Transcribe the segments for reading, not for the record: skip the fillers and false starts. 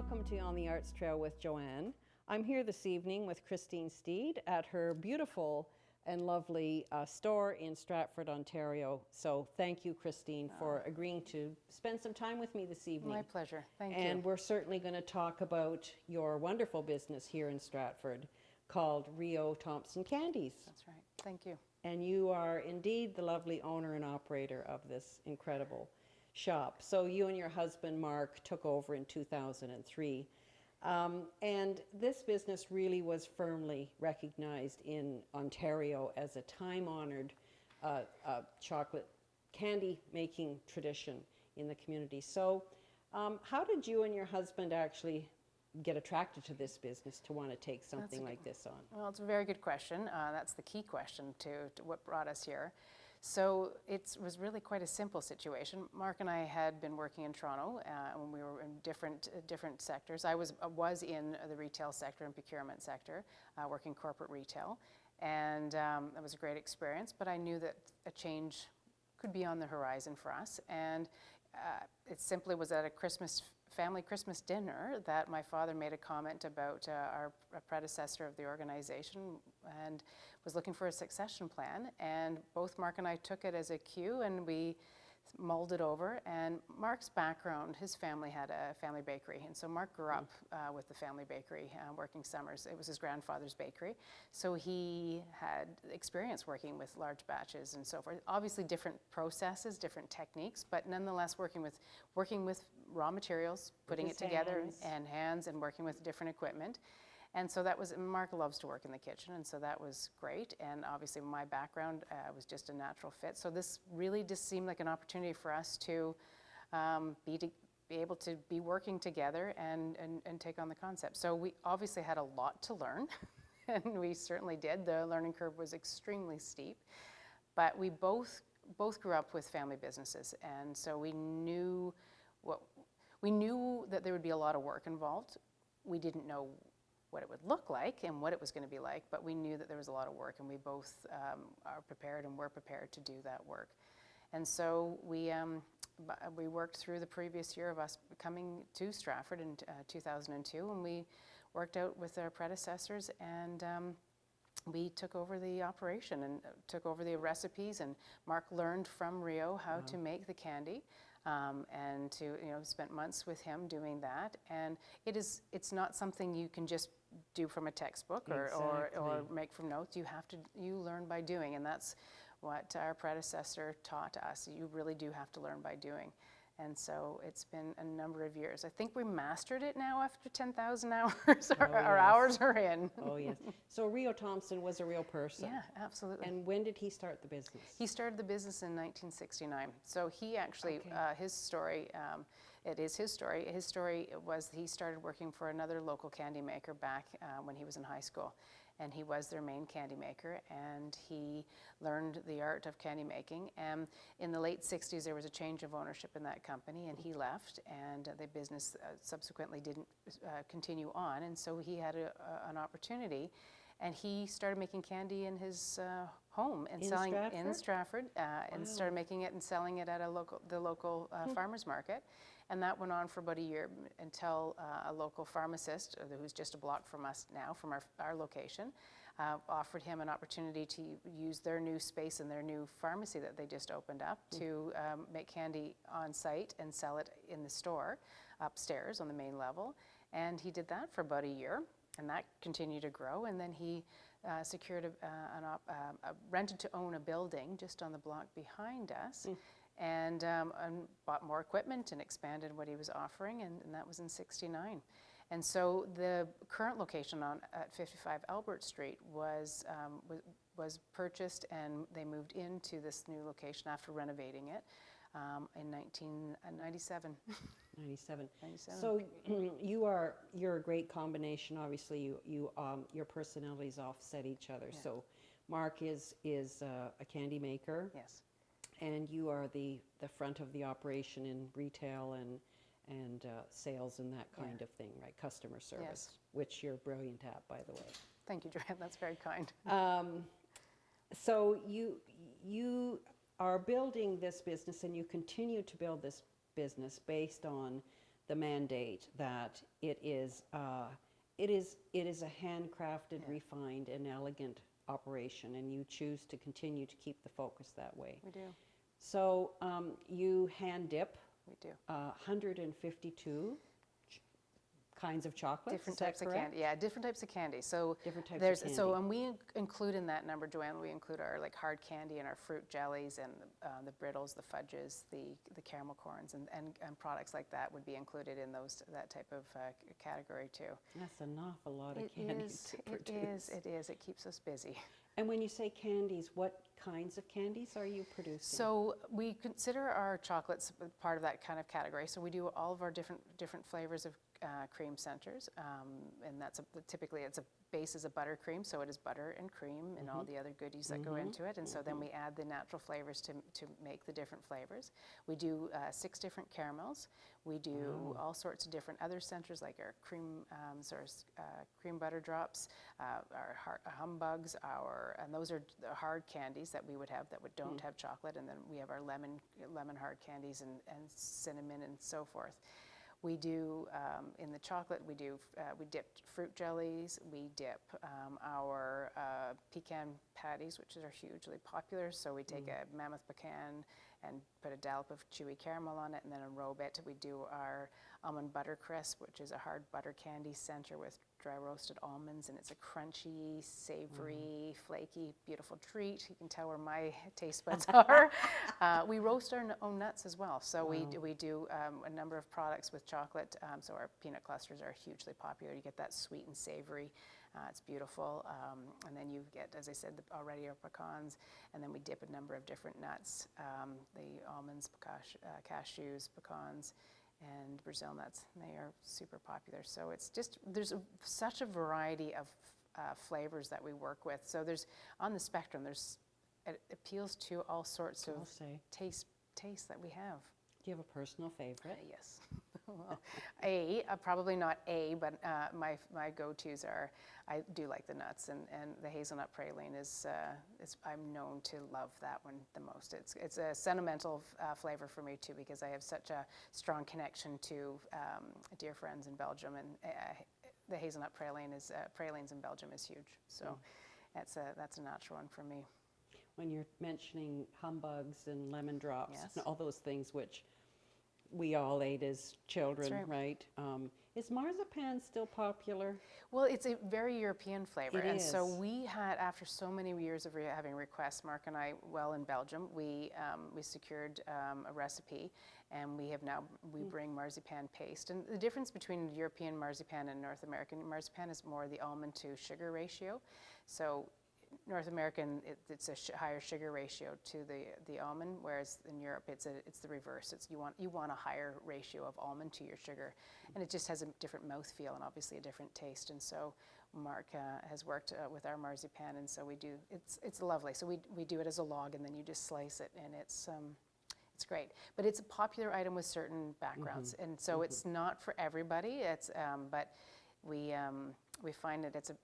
welcome to On the Arts Trail with Joanne. I'm here this evening with Kristene Steed at her beautiful and lovely store in Stratford, Ontario. So thank you, Kristene, for agreeing to spend some time with me this evening. My pleasure. Thank you. And we're certainly going to talk about your wonderful business here in Stratford called Rheo Thompson Candies. That's right. Thank you. And you are indeed the lovely owner and operator of this incredible shop. So you and your husband, Mark, took over in 2003. And this business really was firmly recognized in Ontario as a time-honored chocolate candy making tradition in the community. So how did you and your husband actually get attracted to this business to want to take something like this on? Well, it's a very good question. That's the key question to what brought us here. So it was really quite a simple situation. Mark and I had been working in Toronto when we were in different sectors. I was in the retail sector and procurement sector, working corporate retail, and that was a great experience. But I knew that a change could be on the horizon for us, and it simply was at a family Christmas dinner that my father made a comment about our predecessor of the organization and was looking for a succession plan. And both Mark and I took it as a cue and we mulled it over. And Mark's background, his family had a family bakery. And so Mark grew up with the family bakery, working summers. It was his grandfather's bakery. So he had experience working with large batches and so forth. Obviously different processes, different techniques, but nonetheless working with raw materials, putting it together and hands and working with different equipment. And so that was, Mark loves to work in the kitchen, and so that was great. And obviously my background was just a natural fit. So this really just seemed like an opportunity for us to be able to be working together and take on the concept. So we obviously had a lot to learn, and we certainly did. The learning curve was extremely steep, but we both grew up with family businesses, and so we knew that there would be a lot of work involved. We didn't know what it would look like and what it was going to be like, but we knew that there was a lot of work, and we both are prepared and were prepared to do that work. And so we worked through the previous year of us coming to Stratford in 2002, and we worked out with our predecessors, and we took over the operation and took over the recipes, and Mark learned from Rheo how to make the candy. And to spent months with him doing that, and it's not something you can just do from a textbook or make from notes. You learn by doing, and that's what our predecessor taught us. You really do have to learn by doing. And so it's been a number of years. I think we mastered it now after 10,000 hours. Our hours are in. Oh, yes. So Rheo Thompson was a real person. Yeah, absolutely. And when did he start the business? He started the business in 1969. So he actually, his story, it is his story. His story was he started working for another local candy maker back when he was in high school. And he was their main candy maker, and he learned the art of candy making. And in the late 60s, there was a change of ownership in that company, and he left, and the business subsequently didn't continue on. And so he had an opportunity, and he started making candy in his home and selling in Stratford, and started making it and selling it at the local farmers market. And that went on for about a year until a local pharmacist, who's just a block from us now, from our location, offered him an opportunity to use their new space in their new pharmacy that they just opened up to make candy on site and sell it in the store upstairs on the main level. And he did that for about a year, and that continued to grow. And then he secured rented to own a building just on the block behind us. And bought more equipment and expanded what he was offering, and that was in '69. And so the current location at 55 Albert Street was purchased, and they moved into this new location after renovating it in 1997. 97. So you're a great combination. Obviously, your personalities offset each other. Yeah. So Mark is a candy maker. Yes. And you are the front of the operation in retail and sales and that kind of thing, right? Customer service, which you're brilliant at, by the way. Thank you, Joanne. That's very kind. So you are building this business, and you continue to build this business based on the mandate that it is a handcrafted, refined, and elegant operation, and you choose to continue to keep the focus that way. We do. So you hand dip We do. 152 kinds of chocolates. Different is that types of correct? candy. Yeah, different types of candy. So Different types there's of candy. so and we include in that number, Joanne, we include our like hard candy and our fruit jellies and the brittles, the fudges, the caramel corns, and products like that would be included in that type of category too. That's an awful lot of candy to produce. It is. It keeps us busy. And when you say candies, what kinds of candies are you producing? So we consider our chocolates part of that kind of category. So we do all of our different flavors of cream centers, and typically it's a base is a buttercream, so it is butter and cream and all the other goodies that go into it. And so then we add the natural flavors to make the different flavors. We do 6 different caramels. We do all sorts of different other centers like our cream cream butter drops, our humbugs, and those are the hard candies that we would have that don't have chocolate, and then we have our lemon hard candies and cinnamon and so forth. We do, in the chocolate, we dip fruit jellies, we dip our pecan patties, which are hugely popular. So we take a mammoth pecan and put a dollop of chewy caramel on it and then enrobe it. We do our almond butter crisp, which is a hard butter candy center with dry roasted almonds, and it's a crunchy, savory, flaky, beautiful treat. You can tell where my taste buds are. We roast our own nuts as well. So we do a number of products with chocolate. So our peanut clusters are hugely popular. You get that sweet and savory. It's beautiful. And then you get, as I said, already our pecans, and then we dip a number of different nuts, the almonds, cashews, pecans, and Brazil nuts. And they are super popular. So it's just, there's such a variety of flavors that we work with. So there's, on the spectrum, it appeals to all sorts of tastes that we have. Do you have a personal favorite? Yes. Well, probably not but my go-tos are, I do like the nuts, and the hazelnut praline is I'm known to love that one the most. It's a sentimental flavor for me too, because I have such a strong connection to dear friends in Belgium, and the hazelnut pralines in Belgium is huge. So that's a natural one for me. When you're mentioning humbugs and lemon drops Yes. and all those things which we all ate as children, right? Is marzipan still popular? Well, it's a very European flavor. It is. So we had, after so many years of having requests, Mark and I, in Belgium, we secured a recipe, and we bring marzipan paste. And the difference between European marzipan and North American marzipan is more the almond to sugar ratio. So North American, it's a higher sugar ratio to the almond, whereas in Europe it's the reverse. You want a higher ratio of almond to your sugar, and it just has a different mouthfeel and obviously a different taste. And so Mark has worked with our marzipan, and so we do. It's lovely. So we do it as a log, and then you just slice it, and it's great. But it's a popular item with certain backgrounds, and so it's not for everybody. But we find that it's a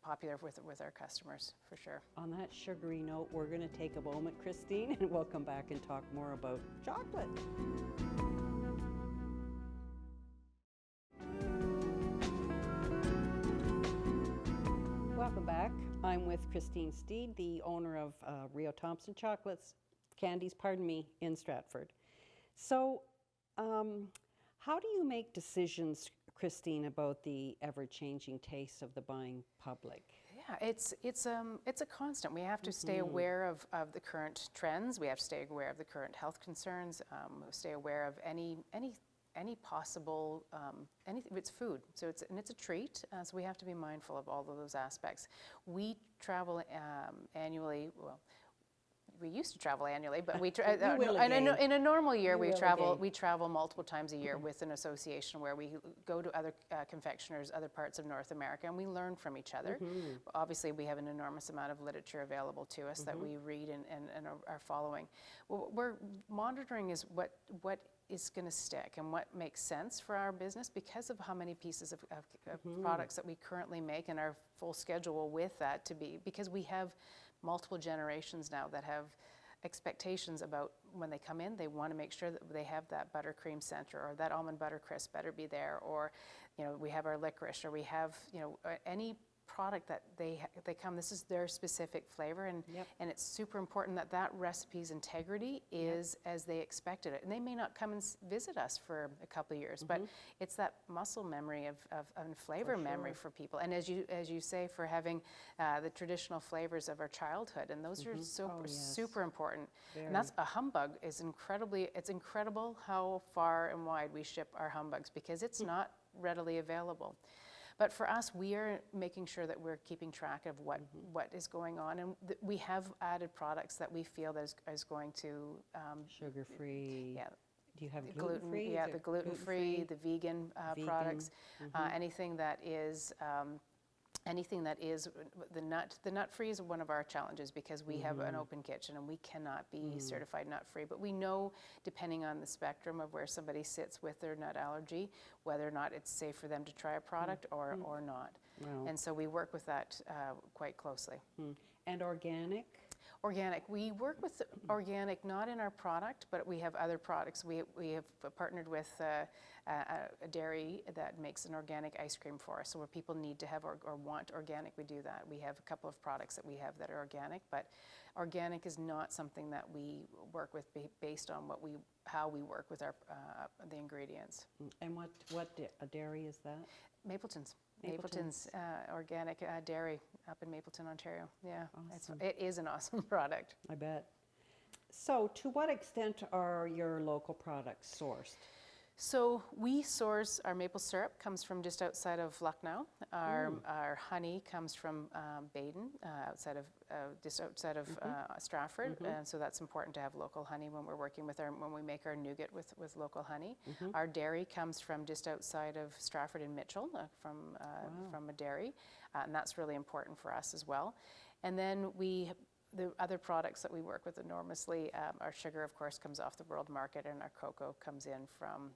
popular with our customers, for sure. On that sugary note, we're going to take a moment, Kristene, and we'll come back and talk more about chocolate. Welcome back. I'm with Kristene Steed, the owner of Rheo Thompson Candies, in Stratford. So, how do you make decisions, Kristene, about the ever-changing tastes of the buying public? Yeah, it's a constant. We have to stay aware of the current trends. We have to stay aware of the current health concerns. Stay aware of any possible anything. It's food, so it's a treat. So we have to be mindful of all of those aspects. We travel annually. Well, we used to travel annually, but in a normal year we travel multiple times a year with an association where we go to other confectioners, other parts of North America, and we learn from each other. Obviously, we have an enormous amount of literature available to us that we read and are following. What we're monitoring is what is going to stick and what makes sense for our business because of how many pieces of products that we currently make and our full schedule with that because we have multiple generations now that have expectations about when they come in. They want to make sure that they have that buttercream center, or that almond butter crisp better be there, or we have our licorice, or we have any product that they come, this is their specific flavor, and and it's super important that that recipe's integrity is as they expected it. And they may not come and visit us for a couple of years, but it's that muscle memory of and flavor memory for people. And as you say, for having the traditional flavors of our childhood, and those are super important. Very. And that's a humbug is it's incredible how far and wide we ship our humbugs, because it's not readily available. But for us, we are making sure that we're keeping track of what is going on, and we have added products that we feel that is going to sugar-free. Yeah. Do you have gluten-free? Yeah, the gluten-free, the vegan products, anything that is. The nut-free is one of our challenges, because we have an open kitchen and we cannot be certified nut-free. But we know, depending on the spectrum of where somebody sits with their nut allergy, whether or not it's safe for them to try a product or not. Wow. And so we work with that quite closely. And organic? Organic. We work with organic, not in our product, but we have other products. We have partnered with a dairy that makes an organic ice cream for us. So where people need to have or want organic, we do that. We have a couple of products that we have that are organic, but organic is not something that we work with based on how we work with our the ingredients. And what dairy is that? Mapleton's. Mapleton's. Organic dairy up in Mapleton, Ontario. Yeah, Awesome. it is an awesome product. I bet. So to what extent are your local products sourced? So we source, our maple syrup comes from just outside of Lucknow. Our honey comes from Baden, just outside of Stratford. And so that's important to have local honey when we're working with when we make our nougat with local honey. Our dairy comes from just outside of Stratford and Mitchell, from a dairy, and that's really important for us as well. And then the other products that we work with enormously, our sugar, of course, comes off the world market, and our cocoa comes in from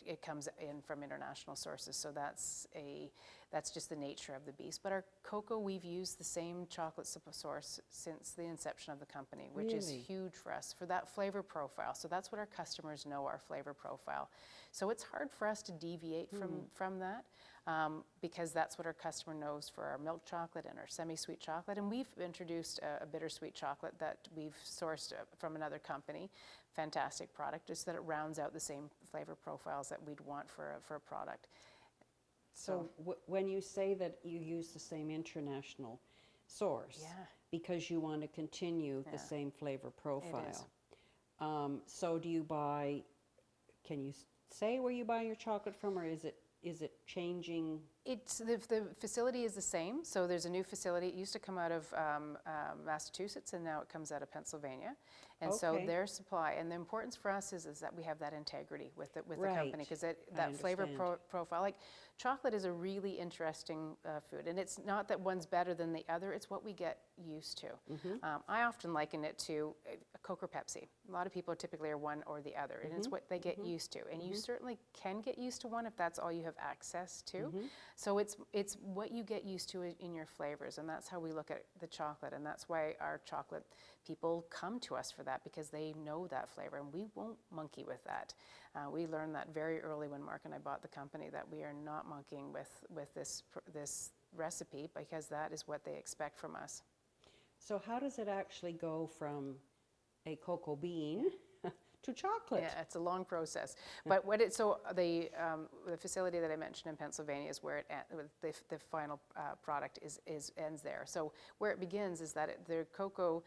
it comes in from international sources. So that's just the nature of the beast. But our cocoa, we've used the same chocolate source since the inception of the company, which is huge for us, for that flavor profile. So that's what our customers know, our flavor profile. So it's hard for us to deviate from that. Because that's what our customer knows for our milk chocolate and our semi-sweet chocolate. And we've introduced a bittersweet chocolate that we've sourced from another company. Fantastic product, just that it rounds out the same flavor profiles that we'd want for a product. So when you say that you use the same international source, because you want to continue the same flavor profile. So do you buy, can you say where you buy your chocolate from, or is it changing? It's the facility is the same. So there's a new facility. It used to come out of Massachusetts, and now it comes out of Pennsylvania. And so their supply, and the importance for us is that we have that integrity with the company, because that flavor profile, like chocolate is a really interesting food, and it's not that one's better than the other, it's what we get used to. I often liken it to a Coke or Pepsi. A lot of people typically are one or the other, and it's what they get used to. And you certainly can get used to one if that's all you have access to. So it's what you get used to in your flavors, and that's how we look at the chocolate, and that's why our chocolate people come to us for that, because they know that flavor, and we won't monkey with that. We learned that very early when Mark and I bought the company, that we are not monkeying with this recipe, because that is what they expect from us. So how does it actually go from a cocoa bean to chocolate? Yeah, it's a long process. But the facility that I mentioned in Pennsylvania is where the final product ends there. So where it begins is that the cocoa,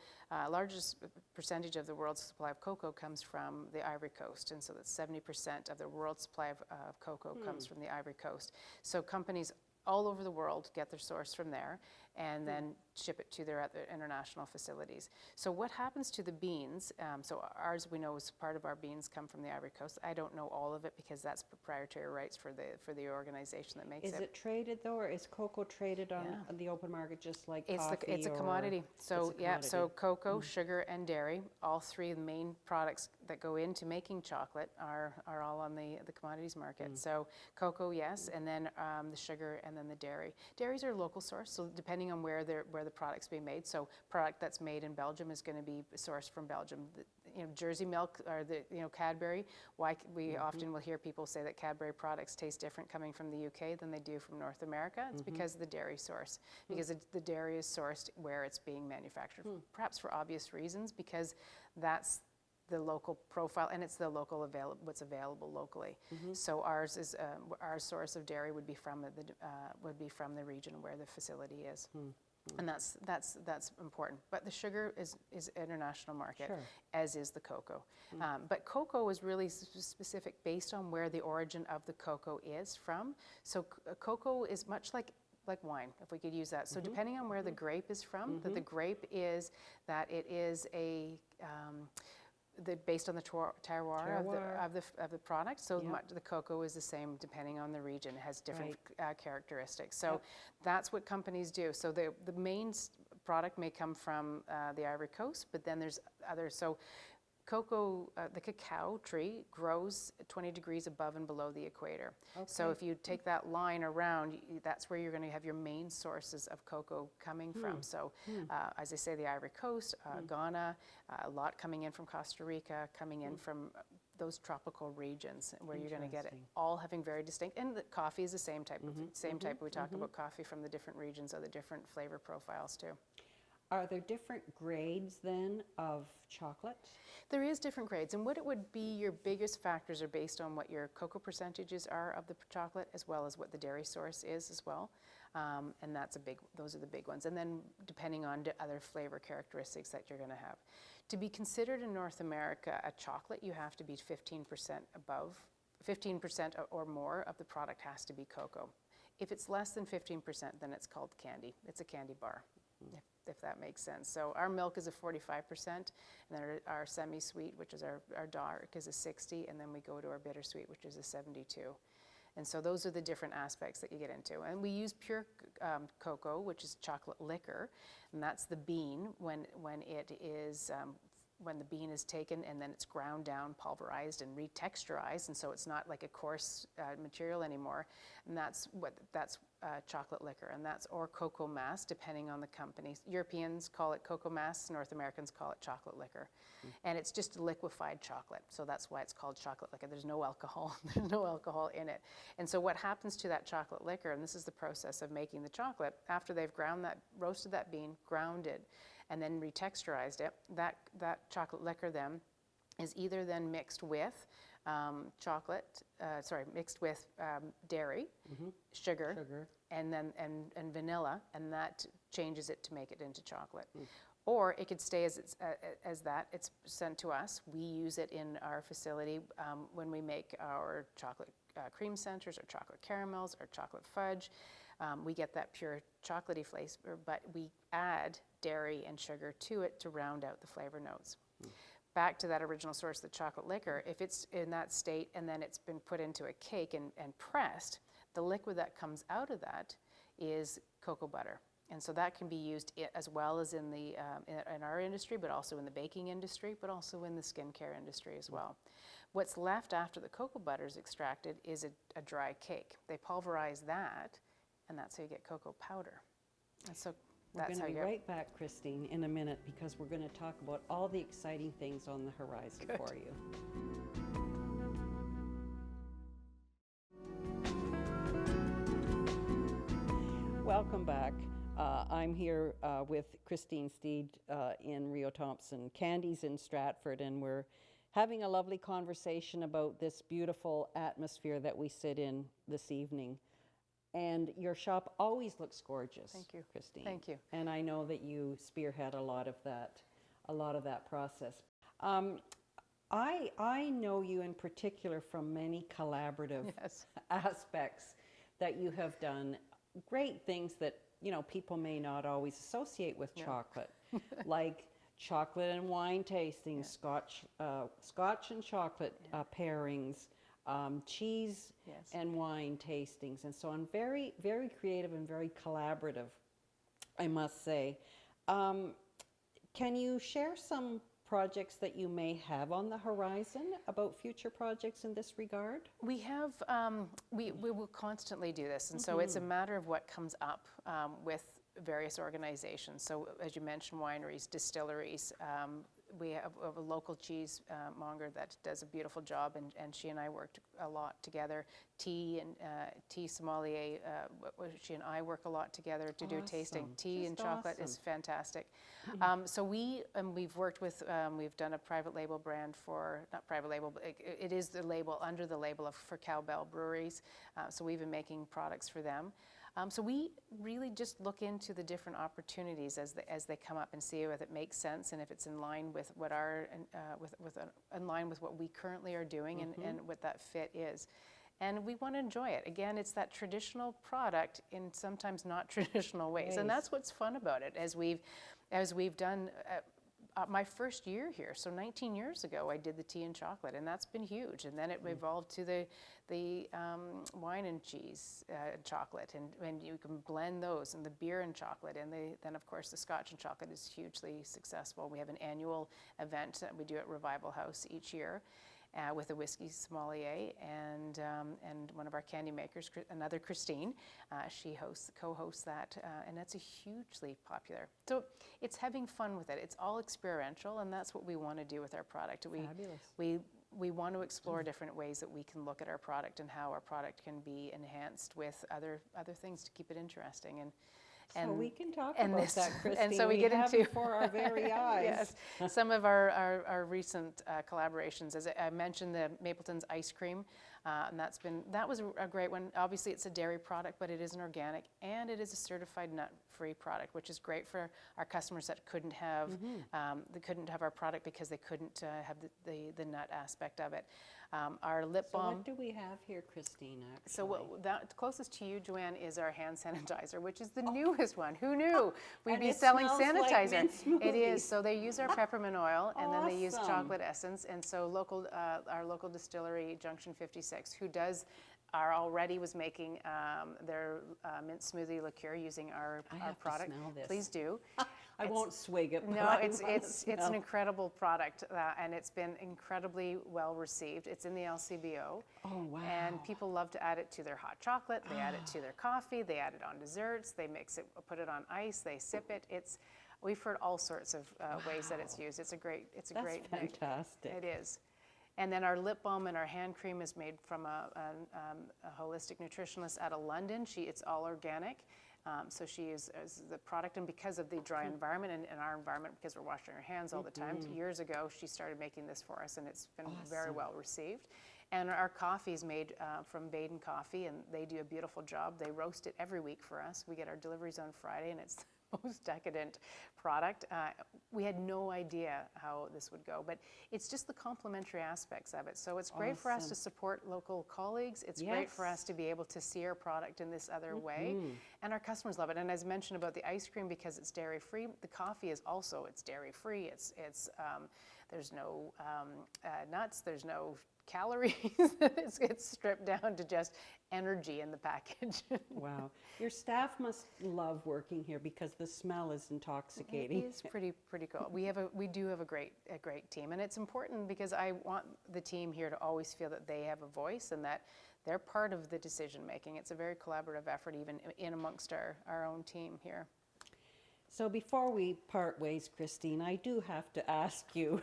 largest percentage of the world's supply of cocoa comes from the Ivory Coast, and so that's 70% of the world's supply of cocoa comes from the Ivory Coast. So companies all over the world get their source from there, and then ship it to their other international facilities. So what happens to the beans, so ours, we know, is part of our beans come from the Ivory Coast. I don't know all of it, because that's proprietary rights for the organization that makes it. Is it traded though, or is cocoa traded on the open market just like coffee? It's a commodity. So so cocoa, sugar, and dairy, all three main products that go into making chocolate are all on the commodities market. So cocoa, yes, and then the sugar, and then the dairy. Dairies are local source, so depending on where the product's being made. So product that's made in Belgium is going to be sourced from Belgium. Jersey milk or Cadbury. Why we often will hear people say that Cadbury products taste different coming from the UK than they do from North America. It's because of the dairy source, because the dairy is sourced where it's being manufactured, perhaps for obvious reasons, because that's the local profile and it's the local what's available locally. So our source of dairy would be from the region where the facility is. And that's important. But the sugar is international market, as is the cocoa. But cocoa is really specific based on where the origin of the cocoa is from. So cocoa is much like wine, if we could use that. So depending on where the grape is from, the grape is that it is based on the terroir of the product. So the cocoa is the same depending on the region. It has different characteristics. So that's what companies do. So the main product may come from the Ivory Coast, but then there's others. So cocoa, the cacao tree grows 20 degrees above and below the equator. So if you take that line around, that's where you're going to have your main sources of cocoa coming from. So as I say, the Ivory Coast, Ghana, a lot coming in from Costa Rica, coming in from those tropical regions where you're going to get it all having very distinct, and the coffee is the same type. Type. We talk about coffee from the different regions or the different flavor profiles too. Are there different grades then of chocolate? There is different grades, and what it would be, your biggest factors are based on what your cocoa percentages are of the chocolate, as well as what the dairy source is as well. And those are the big ones. And then depending on the other flavor characteristics that you're going to have. To be considered in North America a chocolate, you have to be 15% above, 15% or more of the product has to be cocoa. If it's less than 15%, then it's called candy. It's a candy bar, if that makes sense. So our milk is a 45%, and then our semi-sweet, which is our dark, is a 60, and then we go to our bittersweet, which is a 72. And so those are the different aspects that you get into. And we use pure cocoa, which is chocolate liquor, and that's the bean when the bean is taken and then it's ground down, pulverized, and retexturized, and so it's not like a coarse material anymore. And that's chocolate liquor, and or cocoa mass, depending on the company. Europeans call it cocoa mass, North Americans call it chocolate liquor. And it's just liquefied chocolate, so that's why it's called chocolate liquor. There's no alcohol, there's no alcohol in it. And so what happens to that chocolate liquor, and this is the process of making the chocolate, after they've roasted that bean, ground it, and then retexturized it, that chocolate liquor then is either then mixed with dairy, sugar, and vanilla, and that changes it to make it into chocolate. Or it could stay as that. It's sent to us. We use it in our facility when we make our chocolate cream centers, or chocolate caramels, or chocolate fudge. We get that pure chocolatey flavor, but we add dairy and sugar to it to round out the flavor notes. Back to that original source, the chocolate liquor, if it's in that state and then it's been put into a cake and pressed, the liquid that comes out of that is cocoa butter. And so that can be used as well as in our industry, but also in the baking industry, but also in the skincare industry as well. What's left after the cocoa butter is extracted is a dry cake. They pulverize that, and that's how you get cocoa powder. And so we're going to be right back, Kristene, in a minute, because we're going to talk about all the exciting things on the horizon for you. Welcome back. I'm here with Kristene Steed in Rheo Thompson Candies in Stratford, and we're having a lovely conversation about this beautiful atmosphere that we sit in this evening. And your shop always looks gorgeous. Thank you, Kristene. Thank you. And I know that you spearhead a lot of that process. I know you in particular from many collaborative aspects that you have done. Great things that people may not always associate with chocolate, like chocolate and wine tastings, Scotch and chocolate pairings, cheese and wine tastings, and so on. Very, very creative and very collaborative, I must say. Can you share some projects that you may have on the horizon about future projects in this regard? We have, we will constantly do this, and so it's a matter of what comes up with various organizations. So as you mentioned, wineries, distilleries, we have a local cheese monger that does a beautiful job, and she and I worked a lot together. Tea sommelier, she and I work a lot together to do tasting. Tea and chocolate is fantastic. So we've worked with, we've done a private label brand for, not private label, but it is the label, under the label of, for Cowbell Breweries. So we've been making products for them. So we really just look into the different opportunities as they come up and see if it makes sense and if it's in line with what in line with what we currently are doing and what that fit is. And we want to enjoy it. Again, it's that traditional product in sometimes not traditional ways. And that's what's fun about it. As we've done my first year here, so 19 years ago, I did the tea and chocolate, and that's been huge. And then it evolved to the wine and cheese chocolate, and you can blend those, and the beer and chocolate, and then of course the Scotch and chocolate is hugely successful. We have an annual event that we do at Revival House each year. With a whiskey sommelier and one of our candy makers, another Kristene. She co-hosts that, and that's a hugely popular. So it's having fun with it. It's all experiential, and that's what we want to do with our product. Fabulous. We want to explore different ways that we can look at our product and how our product can be enhanced with other things to keep it interesting. So we can talk about that, Kristene. And so we get have into before our very eyes. Yes, some of our recent collaborations. As I mentioned, the Mapleton's ice cream, and that was a great one. Obviously, it's a dairy product, but it is an organic and it is a certified nut-free product, which is great for our customers that couldn't have our product because they couldn't have the nut aspect of it. Our lip balm. What do we have here, Kristene, actually? So closest to you, Joanne, is our hand sanitizer, which is the newest one. Who knew we'd be selling sanitizer? Like it is. So they use our peppermint oil, and then they use chocolate essence. And so our local distillery, Junction 56, who already was making their mint smoothie liqueur using our product. To smell this. Please do. I won't swig it. No, it's an incredible product, and it's been incredibly well received. It's in the LCBO. Oh, wow. And people love to add it to their hot chocolate. They add it to their coffee. They add it on desserts. They mix it, put it on ice. They sip it. We've heard all sorts of ways that it's used. It's a great That's fantastic. It is. And then our lip balm and our hand cream is made from a holistic nutritionist out of London. It's all organic. So she uses the product, and because of the dry environment and our environment, because we're washing our hands all the time, years ago she started making this for us, and it's been very well received. And our coffee is made from Baden Coffee, and they do a beautiful job. They roast it every week for us. We get our deliveries on Friday, and it's the most decadent product. We had no idea how this would go, but it's just the complementary aspects of it. So it's great for us to support local colleagues. It's great for us to be able to see our product in this other way, and our customers love it. And as mentioned about the ice cream, because it's dairy-free, the coffee is also, it's dairy-free. There's no nuts, there's no calories. It's stripped down to just energy in the package. Wow. Your staff must love working here because the smell is intoxicating. It is pretty cool. We do have a great team, and it's important because I want the team here to always feel that they have a voice and that they're part of the decision making. It's a very collaborative effort, even in amongst our own team here. So before we part ways, Kristene, I do have to ask you,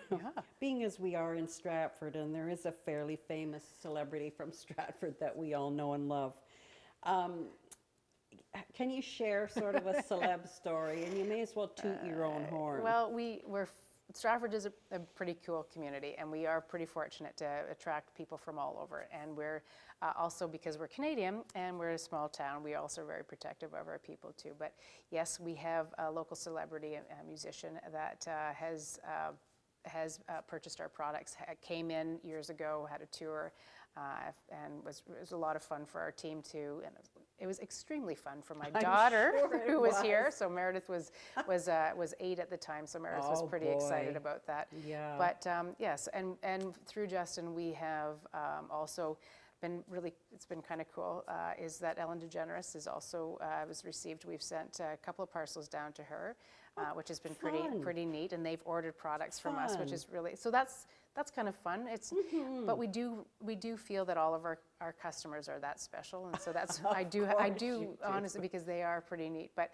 being as we are in Stratford, and there is a fairly famous celebrity from Stratford that we all know and love, can you share sort of a celeb story? And you may as well toot your own horn. Well, Stratford is a pretty cool community, and we are pretty fortunate to attract people from all over. And we're also, because we're Canadian and we're a small town, we also are very protective of our people too. But yes, we have a local celebrity, a musician that has purchased our products, came in years ago, had a tour, and it was a lot of fun for our team too. And it was extremely fun for my daughter, who was here. So Meredith was 8 at the time, so Meredith was pretty excited about that. Yeah. But yes, and through Justin, we have also it's been kind of cool, is that Ellen DeGeneres is also was received. We've sent a couple of parcels down to her, which has been pretty neat, and they've ordered products from us, which is really, so that's kind of fun. It's but we do feel that all of our customers are that special, and so that's I do honestly, because they are pretty neat. But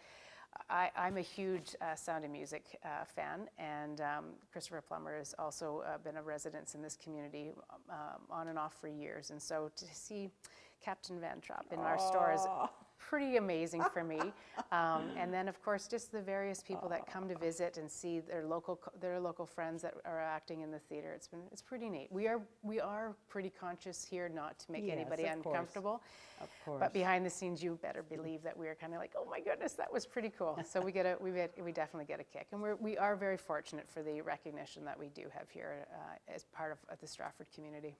I'm a huge Sound of Music fan, and Christopher Plummer has also been a resident in this community on and off for years, and so to see Captain Van Trop in our store is pretty amazing for me. And then, of course, just the various people that come to visit and see their local friends that are acting in the theater. It's pretty neat. We are pretty conscious here not to make anybody uncomfortable. Of course. But behind the scenes, you better believe that we are kind of like, oh my goodness, that was pretty cool. So we definitely get a kick, and we are very fortunate for the recognition that we do have here as part of the Stratford community.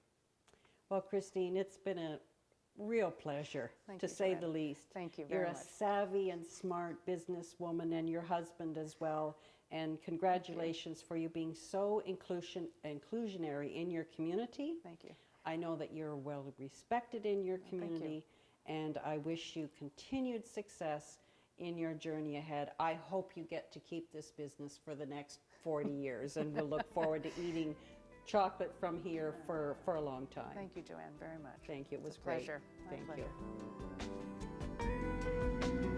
Well, Kristene, it's been a real pleasure, to say the least. Thank you very much. You're a savvy and smart businesswoman, and your husband as well. And congratulations for you being so inclusionary in your community. Thank you. I know that you're well respected in your community, and I wish you continued success in your journey ahead. I hope you get to keep this business for the next 40 years, and we'll look forward to eating chocolate from here for a long time. Thank you, Joanne, very much. Thank you. It was a pleasure. Great. My Thank pleasure. you.